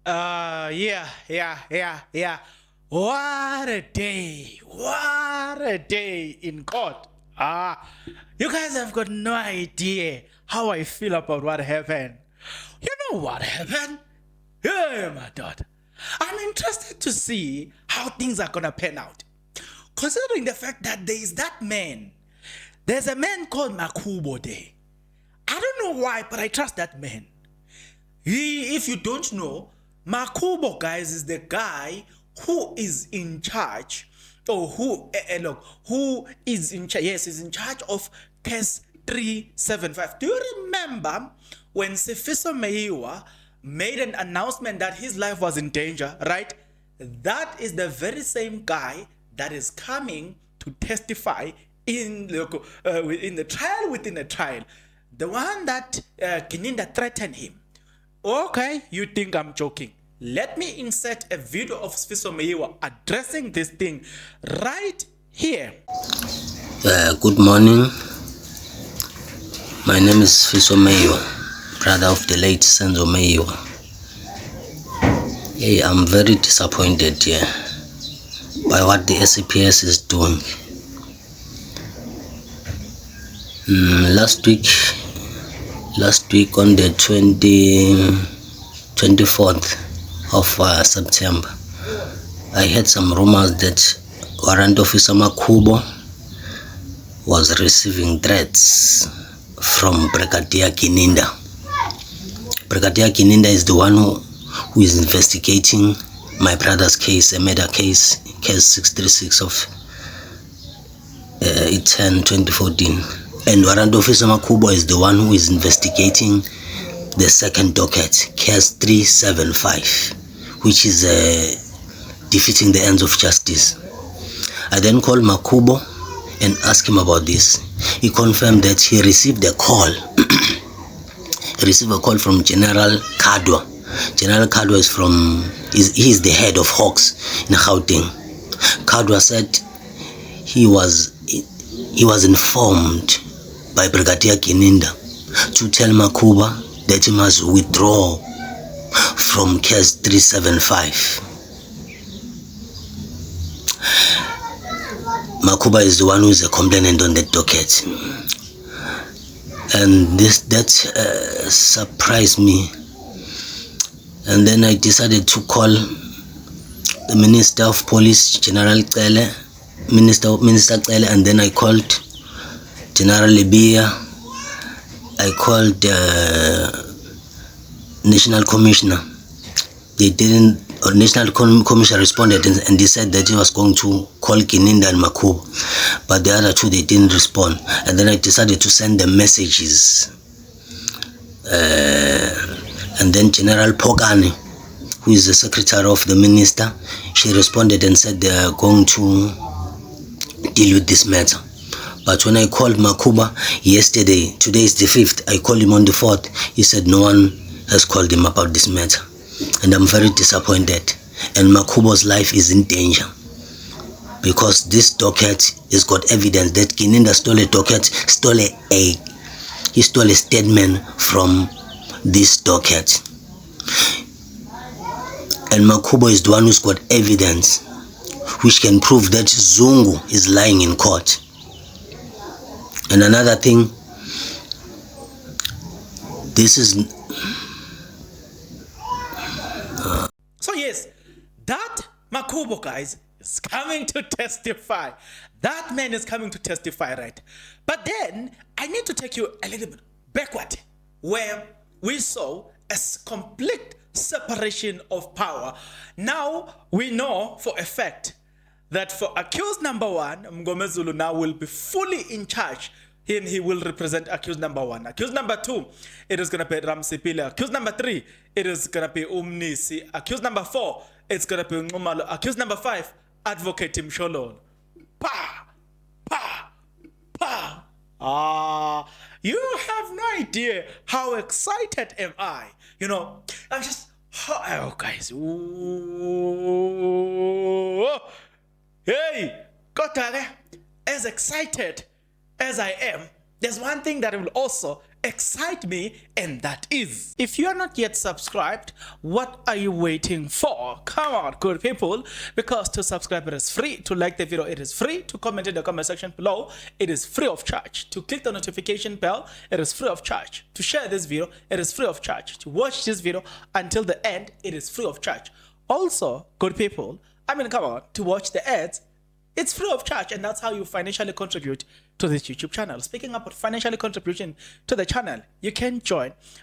Yeah. What a day. What a day in court. You guys have got no idea how I feel about what happened. You know what happened? Yeah, my daughter. I'm interested to see how things are gonna pan out. Considering the fact that there is that man. There's a man called Makubo there. I don't know why, but I trust that man. If you don't know, Makubo, guys, is the guy who is in charge, or who is in charge. Yes, is in charge of case 375. Do you remember when Sifiso Meiwa made an announcement that his life was in danger, right? That is the very same guy that is coming to testify in the trial within a trial. The one that Kininda threatened him. Okay, you think I'm joking. Let me insert a video of Sifiso Meiwa addressing this thing right here. Good morning. My name is Sifiso Meiwa, brother of the late Senzo Meiwa. Hey, I'm very disappointed here by what the SCPS is doing. Last week on the 24th of September, I heard some rumors that Warrant Officer Makubo was receiving threats from Brigadier Kininda. Brigadier Kininda is the one who is investigating my brother's case, a murder case, case 636 of 10/2014. And Warrant Officer Makubo is the one who is investigating the second docket, case 375, which is defeating the ends of justice. I then called Makubo and asked him about this. He confirmed that he received a call. He received a call from General Kadwa. General Kadwa is the head of Hawks in Gauteng. Kadwa said he was informed by Brigadier Kininda to tell Makuba that he must withdraw from case 375. Makuba is the one who is a complainant on the docket, and that surprised me. And then I decided to call the Minister of Police, General Cele, Minister Cele, and then I called General Libya. I called National Commissioner. National Commissioner responded and they said that he was going to call Kininda and Makubo, but the other two, they didn't respond. And then I decided to send them messages. And then General Pogani, who is the secretary of the minister, she responded and said they are going to deal with this matter. But when I called Makuba yesterday, today is the 5th, I called him on the 4th, he said no one has called him about this matter. And I'm very disappointed. And Makubo's life is in danger, because this docket has got evidence that Kininda stole a docket, he stole a statement from this docket. And Makubo is the one who's got evidence which can prove that Zungu is lying in court. And another thing, this is So yes, that Makubo, guys, is coming to testify. That man is coming to testify, right? But then I need to take you a little bit backward, where we saw a complete separation of power. Now we know for a fact that for accused number 1, Mgomezulu now will be fully in charge. He will represent accused number 1. Accused number 2, it is going to be Ramsipile. Accused number 3, it is going to be Umnisi. Accused number 4, it's going to be Ngumalo. Accused number 5, Advocate Mshololo. You have no idea how excited am I. You know, I'm just, oh guys. Ooh. Hey, Kotare, as excited as I am, there's one thing that will also excite me, and that is. If you are not yet subscribed, what are you waiting for? Come on, good people, because to subscribe it is free, to like the video it is free, to comment in the comment section below it is free of charge, to click the notification bell it is free of charge, to share this video it is free of charge, to watch this video until the end it is free of charge. Also, good people, come on, to watch the ads it's free of charge, and that's how you financially contribute to this YouTube channel. Speaking about financially contributing to the channel, you can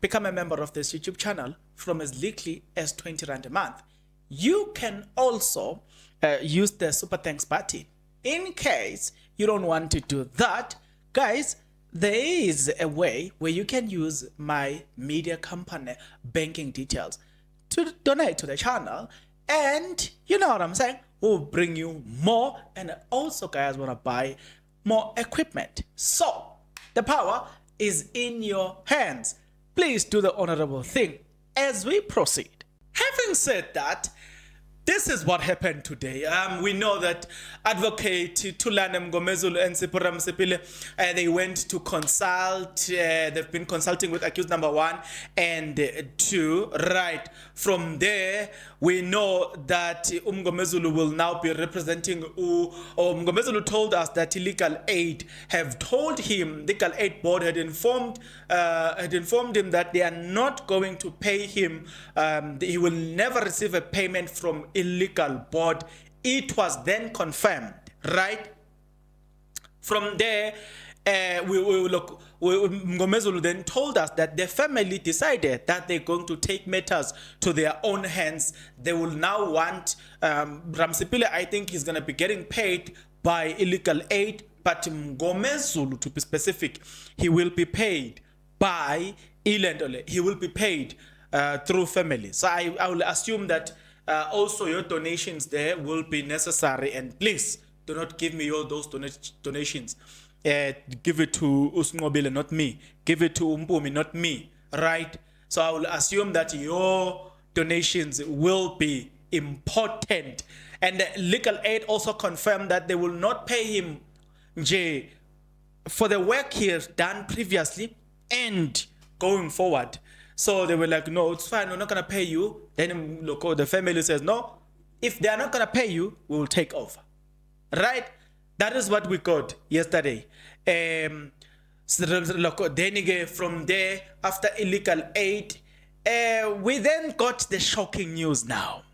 become a member of this YouTube channel from as little as 20 Rand a month. You can also use the super thanks button. In case you don't want to do that, guys, there is a way where you can use my media company banking details to donate to the channel, and you know what I'm saying, we'll bring you more, and also guys want to buy more equipment. So the power is in your hands. Please do the honorable thing as we proceed. Having said that, this is what happened today. We know that Advocate Thulan Mngomezulu and Sipho Ramsipile, they went to consult. They've been consulting with accused number 1 and 2. Right from there, we know that Mngomezulu will now be representing Mngomezulu told us that legal aid have told him, legal aid board had informed him that they are not going to pay him. He will never receive a payment from illegal board. It was then confirmed, right? From there, Mngomezulu then told us that the family decided that they're going to take matters to their own hands. They will now want Ramsipile, I think he's going to be getting paid by illegal aid, but Mngomezulu, to be specific, he will be paid by Ilandole. He will be paid through family. So I will assume that also your donations there will be necessary, and please do not give me all those donations. Give it to Usngobile, not me. Give it to Umpumi, not me, right? So I will assume that your donations will be important. And the legal aid also confirmed that they will not pay him for the work he has done previously and going forward. So they were like, no, it's fine, we're not going to pay you. Then look, the family says, no, if they are not going to pay you, we will take over. Right? That is what we got yesterday. Then from there, after illegal aid, we then got the shocking news now.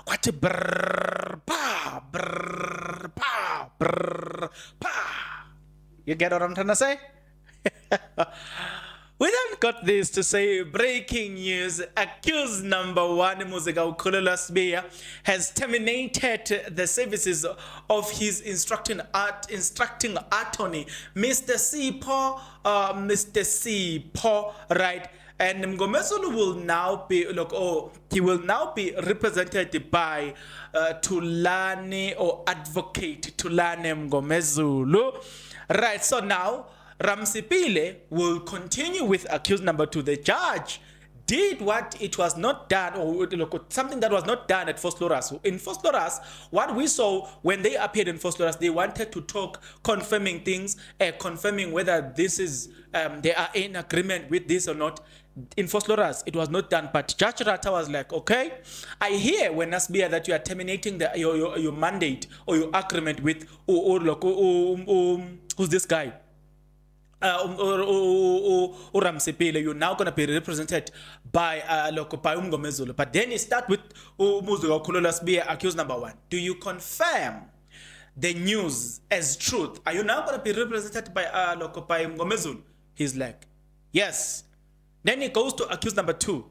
What a brrr, pa, brrr, pa, brrr, pa. You get what I'm trying to say? We then got this to say, breaking news, accused number 1, Muzika Ukhulelwa Sibiya, has terminated the services of his instructing attorney, Mr. Sipho, right? And Mngomezulu will now be, he will now be represented by Tulane, or Advocate Tulane Mngomezulu, right? So now, Ramsipile will continue with accused number 2. The judge did what it was not done, or something that was not done at Fosloras. In Fosloras, what we saw when they appeared in Fosloras, they wanted to talk, confirming things, confirming whether this is they are in agreement with this or not. In Fosloras, it was not done, but Judge Rata was like, okay, I hear when Nasbia that you are terminating your mandate or your agreement with who's this guy? Ramsipile, you're now going to be represented by Mngomezulu. But then you start with Muzika Ukhulelwa Sibiya, accused number 1. Do you confirm the news as truth? Are you now going to be represented by Mngomezulu? He's like, yes. Then he goes to accused number 2.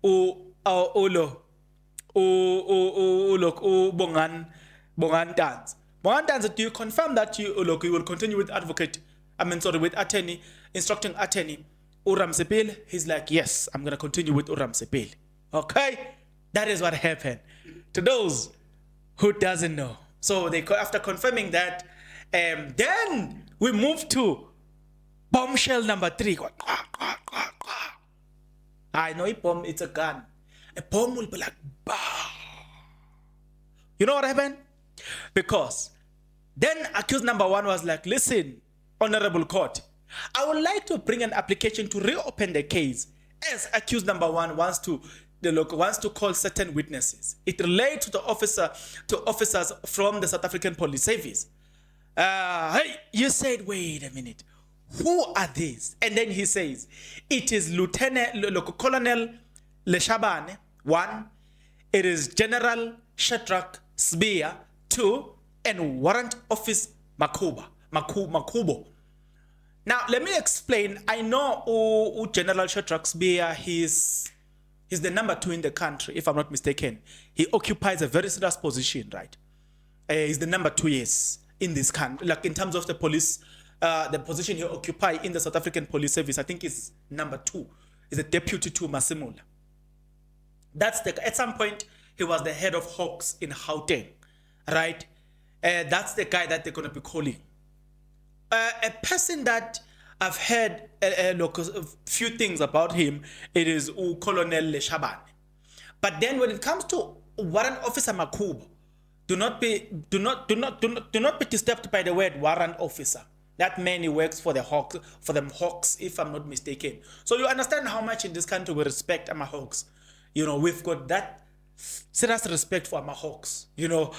Bongan Dance. Bongan Dance, do you confirm that you will continue with advocate? With attorney, instructing attorney, Ramsipile? He's like, yes, I'm going to continue with Ramsipile. Okay? That is what happened. To those who doesn't know. So they after confirming that, then we move to bombshell number 3. I know a bomb, it's a gun. A bomb will be like, bah. You know what happened? Because then accused number 1 was like, listen, Honorable Court, I would like to bring an application to reopen the case as accused number 1 wants to call certain witnesses. It relates to the officers from the South African Police Service. Hey, you said, wait a minute, who are these? And then he says, it is Colonel Leshabane, 1. It is General Shadrach Spear, 2. And Warrant Officer Makubo. Now, let me explain. I know General Shadrach Spear, he's the number 2 in the country, if I'm not mistaken. He occupies a very serious position, right? He's the number 2, yes, in this country. Like in terms of the police, the position he occupies in the South African Police Service, I think is number 2. He's a deputy to Masimula. At some point, he was the head of Hawks in Gauteng, right? That's the guy that they're going to be calling. A person that I've heard a few things about him, it is Colonel Leshabane. But then when it comes to Warrant Officer Makubo, do not be disturbed by the word warrant officer. That man, he works for the Hawks, if I'm not mistaken. So you understand how much in this country we respect our Hawks. You know, we've got that serious respect for our Hawks. You know,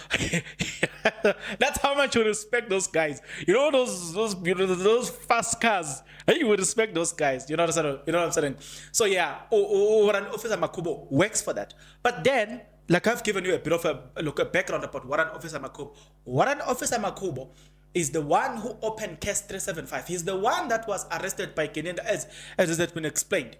that's how much we respect those guys. You know, those fast cars. You would respect those guys. You know what I'm saying? So yeah, Warrant Officer Makubo works for that. But then, like I've given you a bit of a background about Warrant Officer Makubo. Warrant Officer Makubo is the one who opened case 375. He's the one that was arrested by Kenyan, as has been explained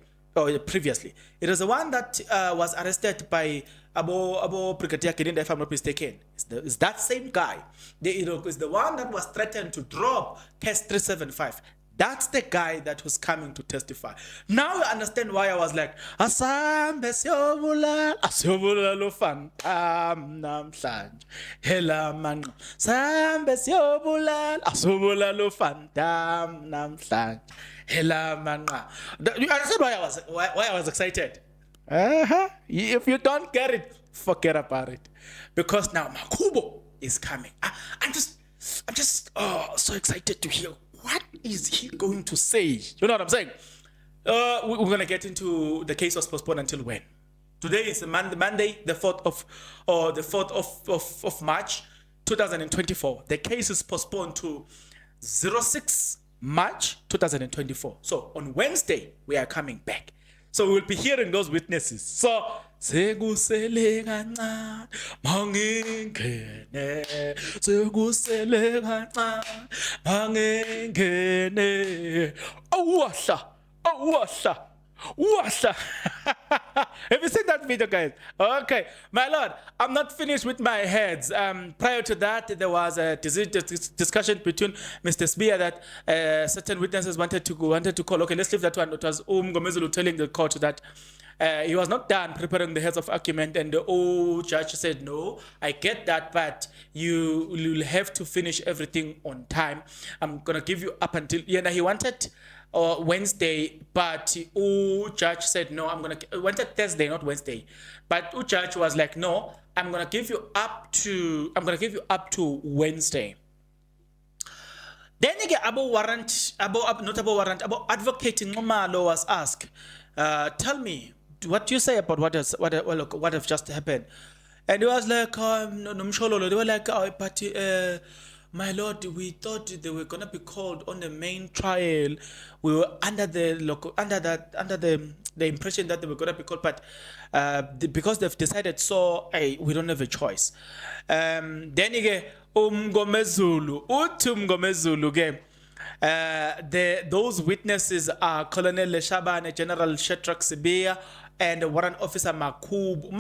previously. It is the one that was arrested by Abo Brigadier Kenyan, if I'm not mistaken. It's that same guy. Is the one that was threatened to drop case 375. That's the guy that was coming to testify. Now you understand why I was like, Asambe siyobulala lo phantom namhlanje. Hela manqa. Sambe siyobulala lo phantom namhlanje. Hela manqa. You understand why I was excited? If you don't get it, forget about it. Because now Makubo is coming. I'm just so excited to hear what is he going to say. You know what I'm saying? We're going to get into the case was postponed until when? Today is Monday, the 4th of March, 2024. The case is postponed to 06 March 2024. So on Wednesday, we are coming back. So we'll be hearing those witnesses. So sekusele kancane mangingene sekusele kancane mangingene awasha have you seen that video, guys? Okay, my lord, I'm not finished with my heads. Prior to that, there was a discussion between Mr. Spear that certain witnesses wanted to call. Okay, let's leave that one. It was Gomezulu telling the court that he was not done preparing the heads of argument, and the judge said, no, I get that, but you will have to finish everything on time. I'm gonna give you up until he wanted Wednesday, but judge said no. Wanted Thursday, not Wednesday, but judge was like, no, I'm gonna give you up to Wednesday. Then again, about advocating Momalo was asked, tell me, what do you say about what have just happened? And he was like, no, they were like, but my lord, we thought they were gonna be called on the main trial. We were under the impression that they were gonna be called, but because they've decided so, we don't have a choice. Then again, Umgomezulu game. Those witnesses are Colonel Leshabane, General Shadrach Spear, and Warrant Officer Makubo.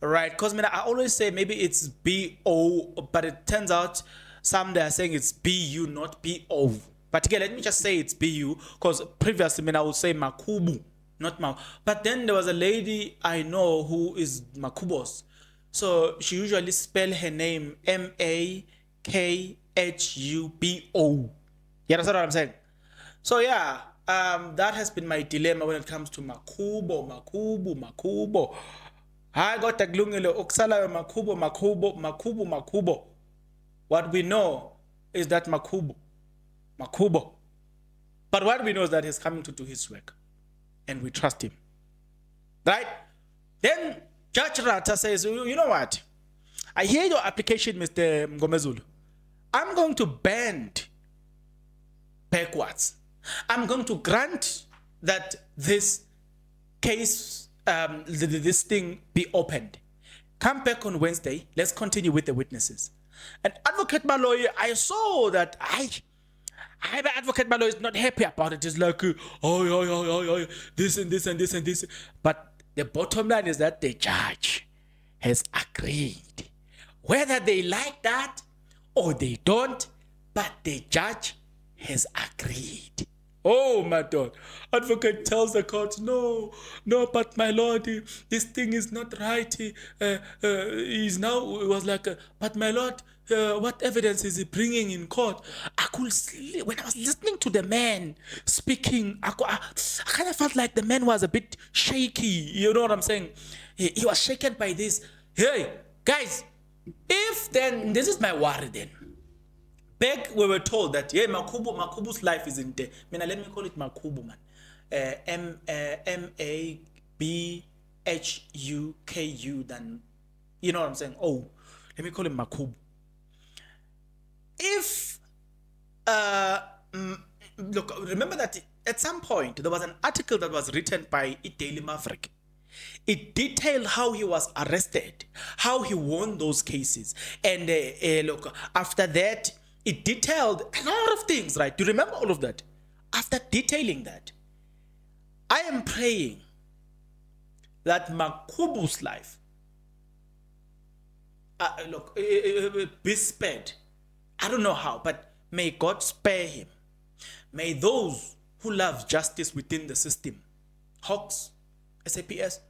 Right, because I always say maybe it's B-O, but it turns out some they are saying it's B-U, not B-O. But again, let me just say it's B-U, because previously I would say Makubu, not Ma. But then there was a lady I know who is Makubos. So she usually spell her name M-A-K-H-U-B-O. You understand what I'm saying? So yeah, that has been my dilemma when it comes to Makubo. I got a glungile oksala Makubo. What we know is that Makubo Makubo. But what we know is that he's coming to do his work. And we trust him. Right? Then Judge Rata says, you know what? I hear your application, Mr. Mgomezulu. I'm going to bend backwards. I'm going to grant that this case, this thing be opened. Come back on Wednesday. Let's continue with the witnesses. And Advocate Maloy, I saw that Advocate Maloy is not happy about it. It's like, this and this and this and this. But the bottom line is that the judge has agreed. Whether they like that or they don't, but the judge has agreed. Oh, my God. Advocate tells the court, no, but my lord, this thing is not right. He's now, it was like, but my lord, what evidence is he bringing in court? I could sleep. When I was listening to the man speaking, I kind of felt like the man was a bit shaky. You know what I'm saying? He was shaken by this. Hey, guys, if then, this is my worry then. Back we were told that Makubu's life is in there. Let me call it Makubu, man. MABHUKU than, you know what I'm saying? Oh, let me call him Makubu. If look, remember that at some point there was an article that was written by Daily Maverick. It detailed how he was arrested, how he won those cases, and look, after that, it detailed a lot of things, right? Do you remember all of that? After detailing that, I am praying that Makubu's life, be spared. I don't know how, but may God spare him. May those who love justice within the system, Hawks, SAPS,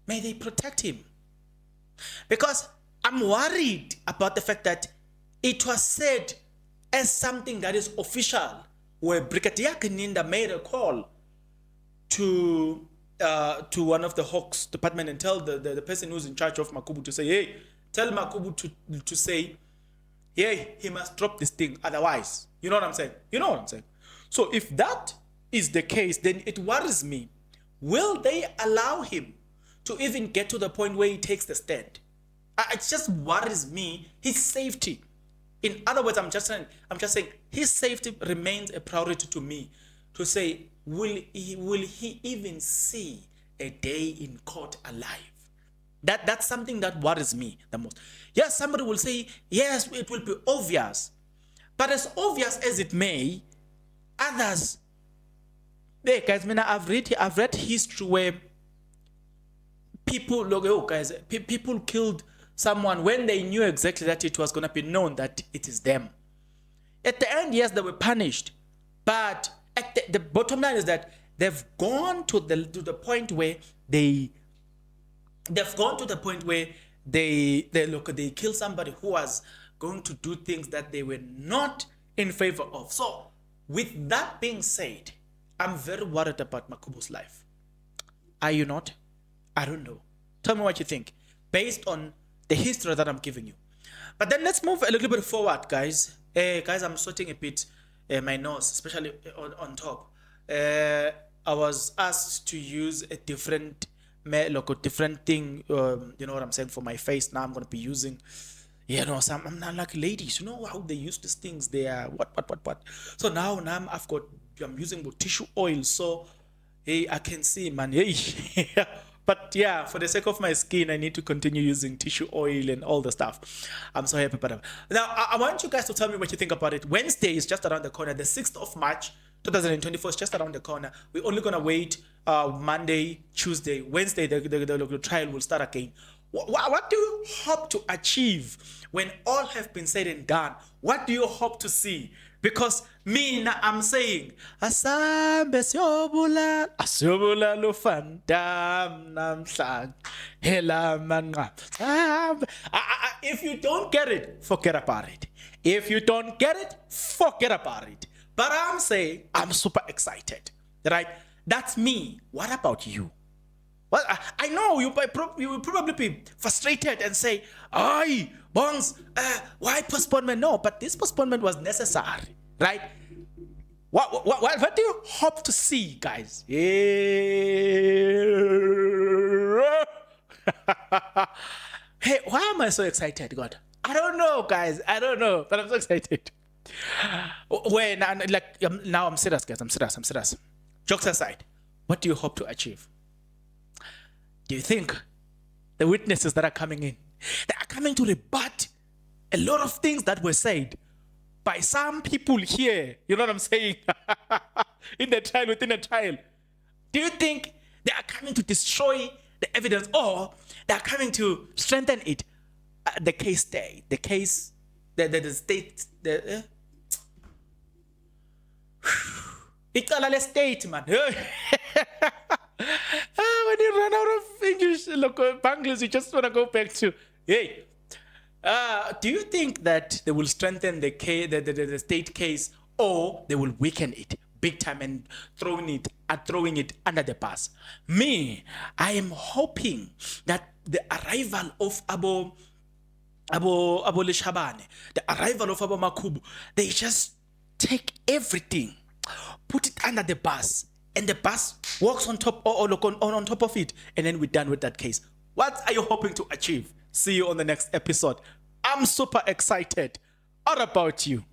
may they protect him. Because I'm worried about the fact that it was said as something that is official, where Brigadier Keninda made a call to one of the Hawks department and tell the person who's in charge of Makubu to say, hey, tell Makubu to say, hey, he must drop this thing, otherwise. You know what I'm saying? You know what I'm saying? So if that is the case, then it worries me. Will they allow him to even get to the point where he takes the stand? It just worries me, his safety. In other words, I'm just saying his safety remains a priority to me. To say, will he even see a day in court alive? That's something that worries me the most. Yes, somebody will say, yes, it will be obvious. But as obvious as it may, others, hey guys, I've read history where people people killed someone when they knew exactly that it was going to be known that it is them. At the end, yes, they were punished, but at the bottom line is that they've gone to the point where they kill somebody who was going to do things that they were not in favor of. So with that being said, I'm very worried about Makubu's life. Are you not? I don't know. Tell me what you think based on the history that I'm giving you. But then let's move a little bit forward, guys. Guys, I'm sweating a bit my nose, especially on top. I was asked to use a different thing, you know what I'm saying, for my face. Now I'm going to be using, I'm not like ladies, you know how they use these things, they are what. So now I'm using tissue oil, so hey, I can see, man, hey. But yeah, for the sake of my skin, I need to continue using tissue oil and all the stuff. I'm so happy about it. Now, I want you guys to tell me what you think about it. Wednesday is just around the corner. The 6th of March, 2024 is just around the corner. We're only going to wait Monday, Tuesday, Wednesday, the trial will start again. What do you hope to achieve when all have been said and done? What do you hope to see? Because I'm saying, asambe siyobula lo fandam namhlanje hela manqa. If you don't get it, forget about it. If you don't get it, forget about it. But I'm saying I'm super excited, right? That's me. What about you? Well, I know you will probably be frustrated and say, "Aye, Bongs, why postponement?" No, but this postponement was necessary. right? What do you hope to see, guys? Hey, why am I so excited, God? I don't know, guys. I don't know, but I'm so excited. Wait, now I'm serious, guys. I'm serious. Jokes aside, what do you hope to achieve? Do you think the witnesses that are coming in, they are coming to rebut a lot of things that were said by some people here? You know what I'm saying? In the trial, within a trial. Do you think they are coming to destroy the evidence, or they are coming to strengthen it? The case, the state, it's a state, man. When you run out of English, Bangladesh, you just want to go back to, hey, do you think that they will strengthen the state case, or they will weaken it big time and throwing it under the bus? Me, I am hoping that the arrival of Abo Lishabane, the arrival of Abo Makubu, they just take everything, put it under the bus, and the bus walks on top or on top of it, and then we're done with that case. What are you hoping to achieve? See you on the next episode. I'm super excited. What about you?